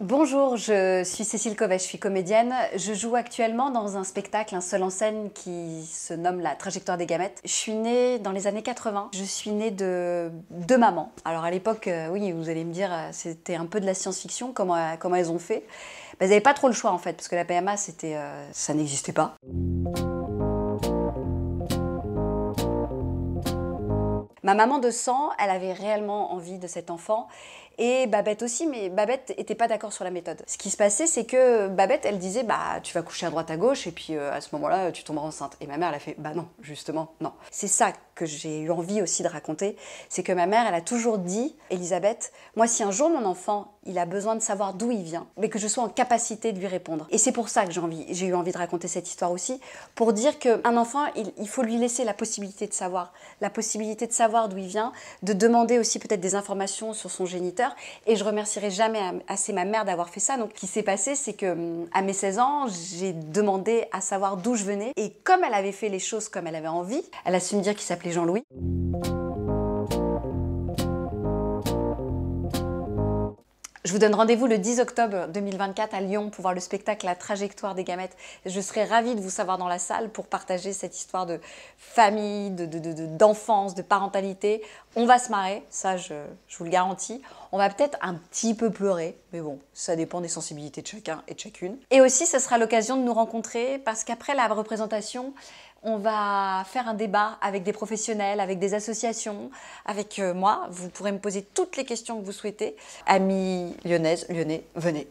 Bonjour, je suis Cécile Covet, je suis comédienne. Je joue actuellement dans un spectacle, un seul en scène qui se nomme La Trajectoire des gamètes. Je suis née dans les années 80. Je suis née de deux mamans. Alors à l'époque, oui, vous allez me dire, c'était un peu de la science-fiction, comment elles ont fait. Elles n'avaient pas trop le choix en fait, parce que la PMA, ça n'existait pas. Ma maman de sang, elle avait réellement envie de cet enfant et Babette aussi, mais Babette n'était pas d'accord sur la méthode. Ce qui se passait, c'est que Babette, elle disait bah tu vas coucher à droite à gauche et puis à ce moment-là tu tomberas enceinte. Et ma mère, elle a fait bah non, justement non. C'est ça que j'ai eu envie aussi de raconter, c'est que ma mère, elle a toujours dit Elisabeth, moi si un jour mon enfant il a besoin de savoir d'où il vient, mais que je sois en capacité de lui répondre. Et c'est pour ça que j'ai eu envie de raconter cette histoire aussi, pour dire qu'un enfant, il faut lui laisser la possibilité de savoir d'où il vient, de demander aussi peut-être des informations sur son géniteur. Et je remercierai jamais assez ma mère d'avoir fait ça. Donc, ce qui s'est passé, c'est que à mes 16 ans, j'ai demandé à savoir d'où je venais. Et comme elle avait fait les choses comme elle avait envie, elle a su me dire qu'il s'appelait Jean-Louis. Je vous donne rendez-vous le 10 octobre 2024 à Lyon pour voir le spectacle La Trajectoire des gamètes. Je serai ravie de vous savoir dans la salle pour partager cette histoire de famille, d'enfance, de parentalité. On va se marrer, ça je vous le garantis. On va peut-être un petit peu pleurer, mais bon, ça dépend des sensibilités de chacun et de chacune. Et aussi, ce sera l'occasion de nous rencontrer parce qu'après la représentation, on va faire un débat avec des professionnels, avec des associations, avec moi. Vous pourrez me poser toutes les questions que vous souhaitez. Amis lyonnaises, lyonnais, venez.